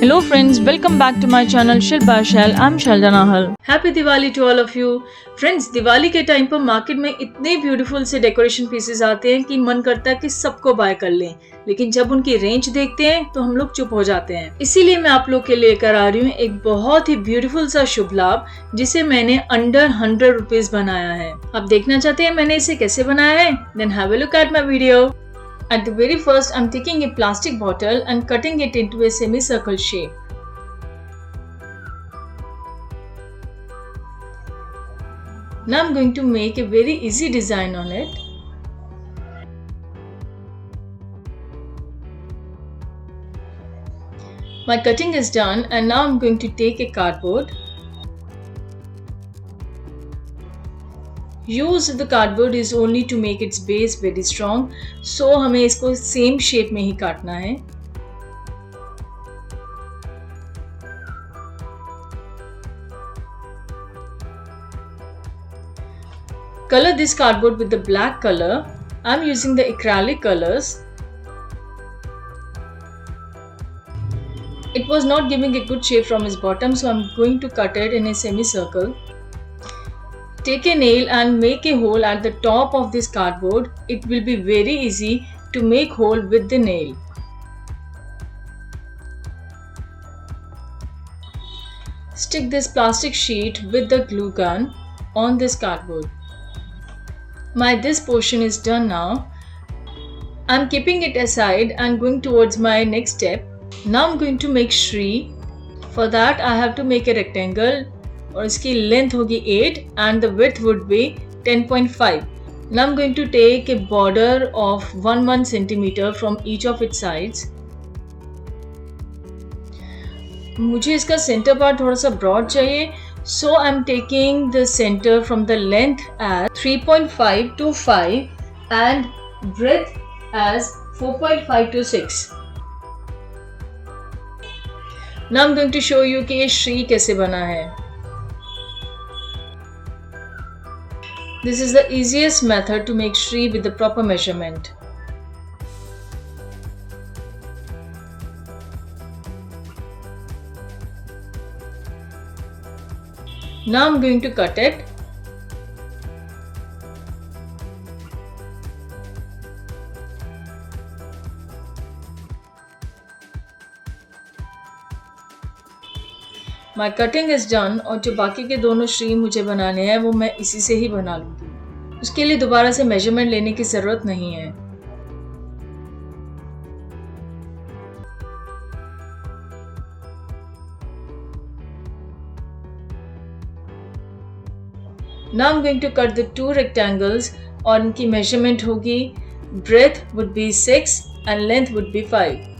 Hello friends, welcome back to my channel Shilpa Shell. I'm Shalja Nahal. Happy Diwali to all of you. Friends, Diwali के time पर market में इतने beautiful से decoration pieces आते हैं कि मन करता है कि सबको बाय कर लें, लेकिन जब उनकी रेंज देखते हैं तो हम लोग चुप हो जाते हैं। इसीलिए मैं आप लोग के लिए लेकर आ रही हूँ एक बहुत ही ब्यूटीफुल सा शुभ लाभ, जिसे मैंने अंडर 100 रुपीज बनाया है। आप देखना चाहते हैं मैंने इसे कैसे बनाया है? Then have a look at my video. At the very first, I'm taking a plastic bottle and cutting it into a semicircle shape. Now I'm going to make a very easy design on it. My cutting is done and now I'm going to take a cardboard. Use the cardboard is only to make its base very strong, so हमें इसको same shape में ही काटना है। Color this cardboard with the black color. I'm using the acrylic colors. It was not giving a good shape from its bottom, so I'm going to cut it in a semicircle. Take a nail and make a hole at the top of this cardboard. It will be very easy to make hole with the nail. Stick this plastic sheet with the glue gun on this cardboard. This portion is done now. I'm keeping it aside and going towards my next step. Now I'm going to make Shri. For that I have to make a rectangle. और इसकी length होगी 8 and the width would be 10.5. Now I'm going to take a border of 1 centimeter from each of its sides. मुझे इसका centre part थोड़ा सा broad चाहिए, so I'm taking the center from the length as 3.5 to 5 and breadth as 4.5 to 6. Now I'm going to show you कि ये श्री कैसे बना है. This is the easiest method to make Shri with the proper measurement. Now I'm going to cut it. My cutting is done और जो बाकी के दोनों श्री मुझे बनाने हैं वो मैं इसी से ही बना लूँगी. उसके लिए दोबारा से मेजरमेंट लेने की ज़रूरत नहीं है. Now I'm going to cut the two rectangles और इनकी मेजरमेंट होगी breadth would be 6 and length would be 5.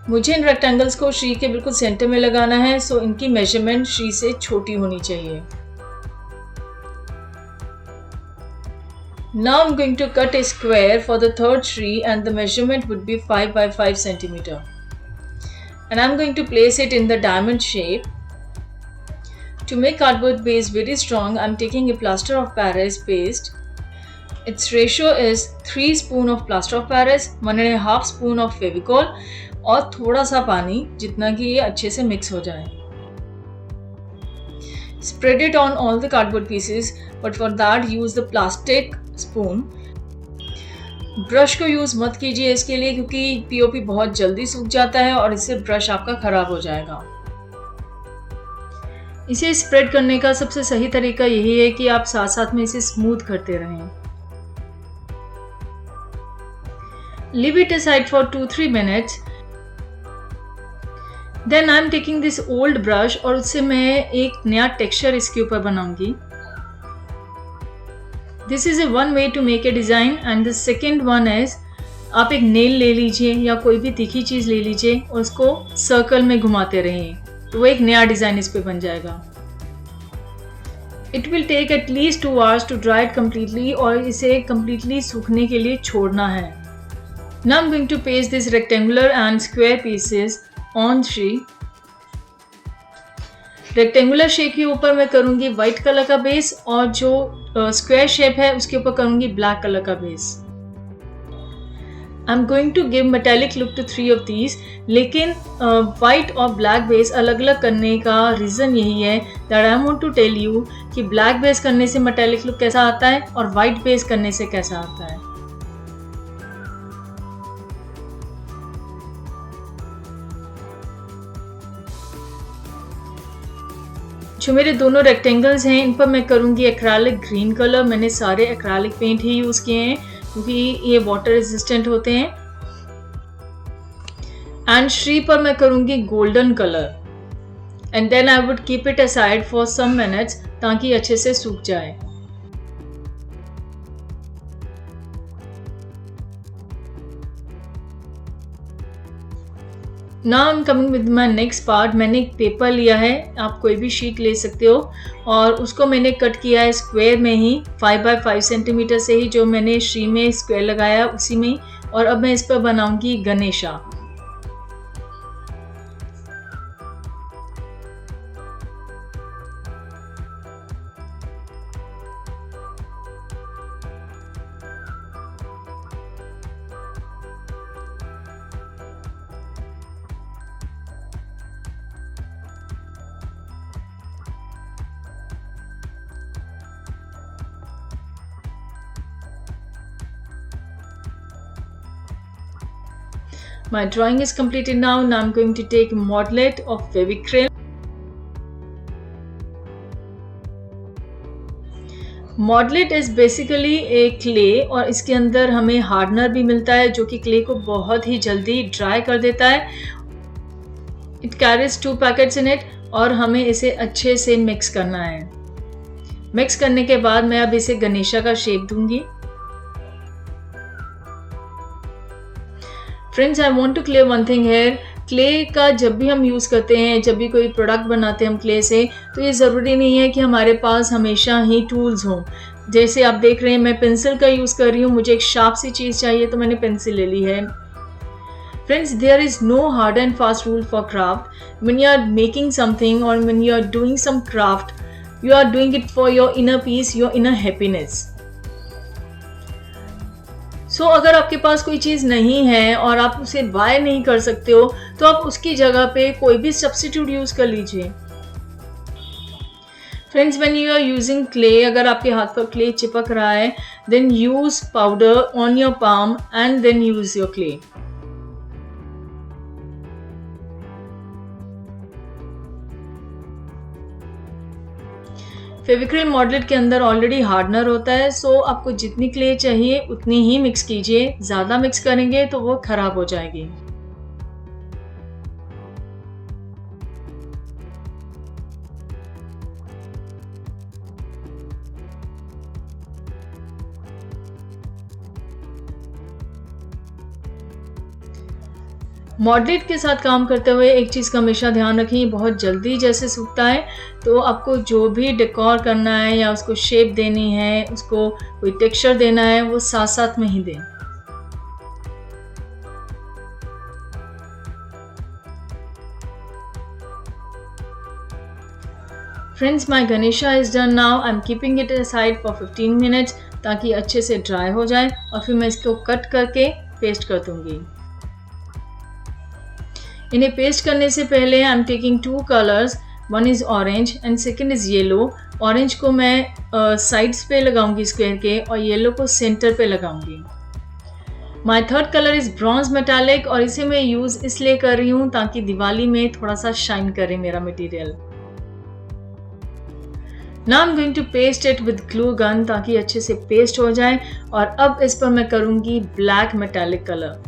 मुझे इन रेक्टेंगल्स को श्री के बिल्कुल सेंटर में लगाना है, सो इनकी मेजरमेंट श्री से छोटी होनी चाहिए. Now I'm going to cut a square for the third Shri and the measurement would be 5 by 5 centimeter. And I'm going to place it in the diamond shape. To make cardboard base very strong, I'm taking a plaster of Paris paste. Its ratio is 3 spoon of plaster of Paris, 1.5 spoon of Fevicol और थोड़ा सा पानी, जितना कि ये अच्छे से mix हो जाए. Spread it on all the cardboard pieces, but for that use the plastic spoon. Brush को यूज़ मत कीजिए इसके लिए, क्योंकि पीओपी बहुत जल्दी सूख जाता है और इससे ब्रश आपका खराब हो जाएगा. इसे स्प्रेड करने का सबसे सही तरीका यही है कि आप साथ साथ में इसे स्मूथ करते रहें. Leave it aside for 2-3 minutes. Then I'm taking this old brush और उससे मैं एक नया टेक्सचर इसके ऊपर बनाऊंगी. This is a one way to make a design and the second one is आप एक नेल ले लीजिए या कोई भी तीखी चीज़ ले लीजिए और उसको सर्कल में घुमाते रहिए, तो वो एक नया डिज़ाइन इस पे बन जाएगा. It will take at least 2 hours to dry it completely और इसे कम्प्लीटली सूखने के लिए छोड़ना है। Now I am going to paste this rectangular and square pieces on tree. Rectangular shape के ऊपर मैं करूंगी व्हाइट कलर का बेस और जो स्क्वायर शेप है उसके ऊपर करूंगी ब्लैक कलर का base. I am going to give metallic look to 3 of these, लेकिन व्हाइट और ब्लैक बेस अलग अलग करने का रीज़न यही है that I want to tell you कि ब्लैक बेस करने से मेटेलिक लुक कैसा आता है और व्हाइट बेस करने से कैसा आता है। जो मेरे दोनों रेक्टेंगल्स हैं इन पर मैं करूंगी एक्रेलिक ग्रीन कलर। मैंने सारे एक्रेलिक पेंट ही यूज़ किए हैं क्योंकि ये वाटर रेजिस्टेंट होते हैं। एंड ट्री पर मैं करूंगी golden colour and then I would keep it aside for some minutes ताकि अच्छे से सूख जाए। Now I am coming with my next part. मैंने एक पेपर लिया है, आप कोई भी शीट ले सकते हो और उसको मैंने कट किया है स्क्वायर में ही 5 बाय 5 सेंटीमीटर से ही, जो मैंने ट्री में स्क्वायर लगाया उसी में ही। और अब मैं इस पर बनाऊंगी Ganesha. My drawing is completed now. Now I'm going to take modelet of Fevicryl. Modelet is basically a clay और इसके अंदर हमें हार्डनर भी मिलता है जो कि क्ले को बहुत ही जल्दी ड्राई कर देता है। It carries 2 packets in it और हमें इसे अच्छे से मिक्स करना है। मिक्स करने के बाद मैं अब इसे गणेशा का शेप दूंगी। Friends, I want to clear one thing here. Clay का जब भी हम यूज़ करते हैं, जब भी कोई प्रोडक्ट बनाते हैं हम क्ले से, तो ये ज़रूरी नहीं है कि हमारे पास हमेशा ही टूल्स हों। जैसे आप देख रहे हैं मैं पेंसिल का यूज़ कर रही हूँ, मुझे एक शार्प सी चीज़ चाहिए तो मैंने पेंसिल ले ली है। Friends, there is no hard and fast rule for craft. When you are making something और when you are doing some craft, you are doing it for your inner peace, your inner happiness. So अगर आपके पास कोई चीज़ नहीं है और आप उसे bye नहीं कर सकते हो तो आप उसकी जगह पे कोई भी सब्स्टिट्यूट यूज़ कर लीजिए। Friends, when you are using clay, अगर आपके हाथ पर क्ले चिपक रहा है, then use powder on your palm and then use your clay. Fevicryl Mouldit के अंदर ऑलरेडी हार्डनर होता है, सो आपको जितनी क्ले चाहिए उतनी ही मिक्स कीजिए। ज़्यादा मिक्स करेंगे तो वो खराब हो जाएगी। मॉडरेट के साथ काम करते हुए एक चीज़ का हमेशा ध्यान रखें, बहुत जल्दी जैसे सूखता है, तो आपको जो भी डेकोर करना है या उसको शेप देनी है, उसको कोई टेक्सचर देना है, वो साथ साथ में ही दें। Friends, my Ganesha is done now. I am keeping it aside for 15 minutes ताकि अच्छे से ड्राई हो जाए और फिर मैं इसको कट करके पेस्ट कर दूँगी। इन्हें पेस्ट करने से पहले I am taking 2 colours, one is orange and second is yellow. Orange को मैं साइड्स पे लगाऊंगी स्क्वायर के और येलो को सेंटर पे लगाऊंगी। My third colour is bronze metallic और इसे मैं यूज़ इसलिए कर रही हूँ ताकि दिवाली में थोड़ा सा शाइन करे मेरा material. Now I am going to paste it with glue gun ताकि अच्छे से पेस्ट हो जाए और अब इस पर मैं करूँगी black metallic colour.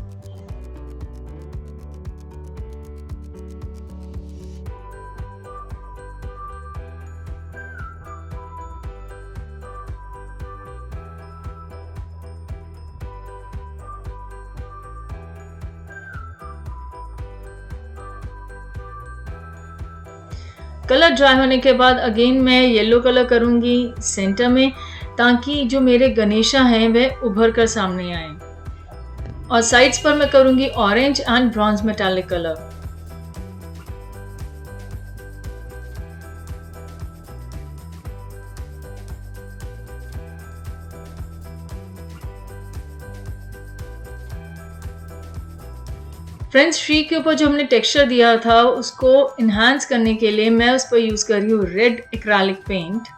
Colour dry होने के बाद अगेन मैं येलो कलर करूँगी सेंटर में, ताकि जो मेरे गणेशा हैं वह उभर कर सामने आए। और साइड्स पर मैं करूँगी orange and bronze metallic colour. Friends, tree के ऊपर जो हमने टेक्सचर दिया था उसको इन्हांस करने के लिए मैं उस पर यूज कर रही हूँ रेड एक्रेलिक पेंट।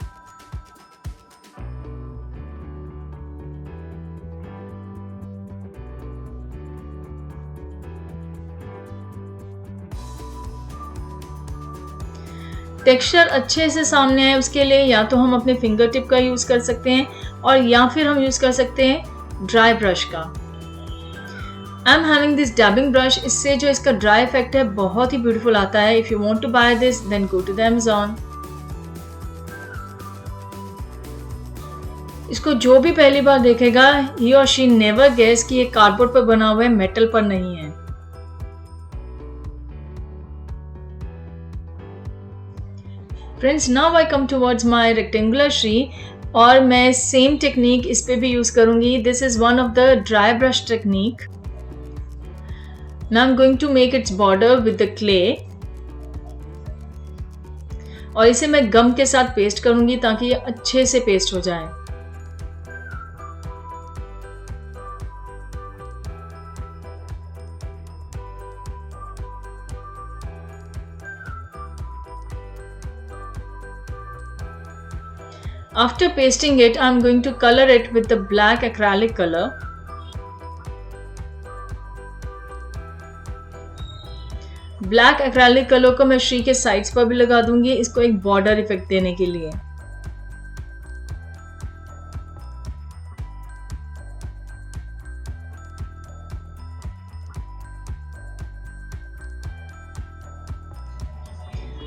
टेक्सचर अच्छे से सामने आए उसके लिए या तो हम अपने फिंगर टिप का यूज कर सकते हैं और या फिर हम यूज कर सकते हैं ड्राई ब्रश का। I am having this डैबिंग brush, इससे जो इसका ड्राई इफेक्ट है बहुत ही ब्यूटीफुल आता है। If you want to buy this then go to the Amazon। इसको जो भी पहली बार देखेगा ही और शी नेवर गेस कि ये कार्डबोर्ड पर बना हुआ है, मेटल पर नहीं है। Friends, now I come towards my rectangular tree और मैं सेम टेक्निक इस पे भी यूज करूंगी। This is one of the dry brush technique. Now I'm going to make its border with the clay और इसे मैं गम के साथ पेस्ट करूंगी ताकि ये अच्छे से पेस्ट हो जाए। After pasting it, I'm going to color it with the black acrylic color. Black acrylic colour को मैं ट्री के साइड्स पर भी लगा दूंगी, इसको एक बॉर्डर इफेक्ट देने के लिए।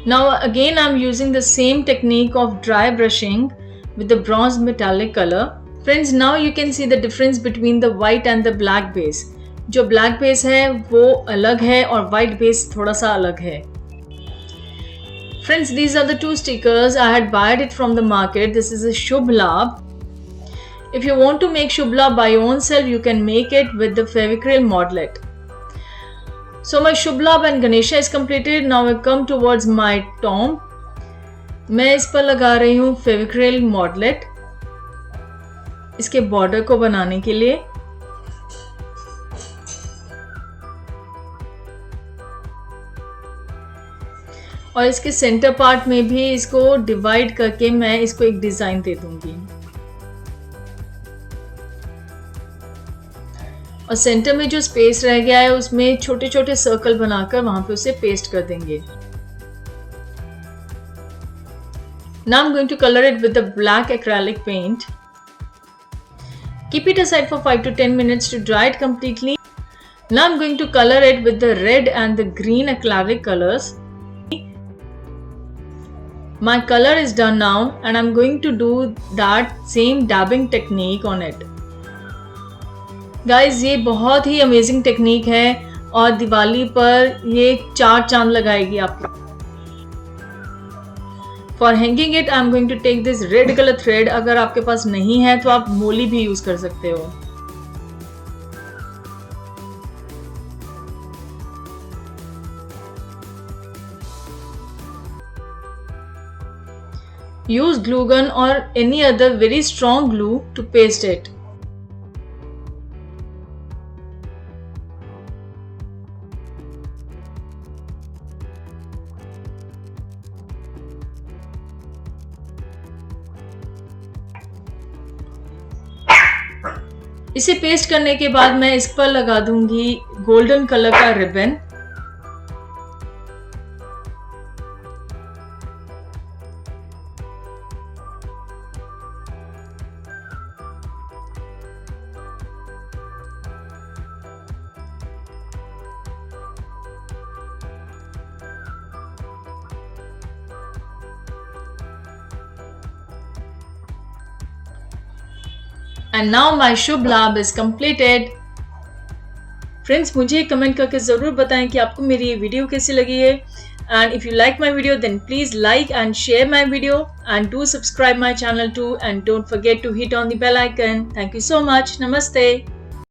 Now again I'm using the same technique of dry brushing with the bronze metallic color. Friends, now you can see the difference between the white and the black base. जो black base है वो अलग है और white base थोड़ा सा अलग है। Friends, these are the two stickers. I had bought it from the market. This is a Shubh Labh. If you want to make Shubh Labh by your own self, you can make it with the Fevicryl Modelet. So my Shubh Labh and Ganesha is completed. Now I come towards my tomb. मैं इस पर लगा रही हूँ Fevicryl Modelet इसके border को बनाने के लिए। और इसके सेंटर पार्ट में भी इसको डिवाइड करके मैं इसको एक डिजाइन दे दूंगी और सेंटर में जो स्पेस रह गया है उसमें छोटे छोटे सर्कल बनाकर वहां पे उसे पेस्ट कर देंगे। Now I'm going to color it with the black acrylic paint. Keep it aside for 5 to 10 minutes to dry it completely. Now I'm going to color it with the red and the green acrylic colors. My color is done now and I'm going to do that same dabbing technique on it. Guys, ये बहुत ही amazing technique है और दिवाली पर ये 4 चांद लगाएगी आपको। For hanging it, I'm going to take this red color thread. अगर आपके पास नहीं है तो आप मोली भी यूज कर सकते हो। Use glue gun or any other very strong glue to paste it. इसे पेस्ट करने के बाद मैं इस पर लगा दूंगी गोल्डन कलर का ribbon. And now my Shubh Labh is completed. Friends, मुझे कमेंट करके ज़रूर बताएं कि आपको मेरी ये वीडियो कैसी लगी है। And if you like my video, then please like and share my video, and do subscribe my channel too, and don't forget to hit on the bell icon. Thank you so much. Namaste.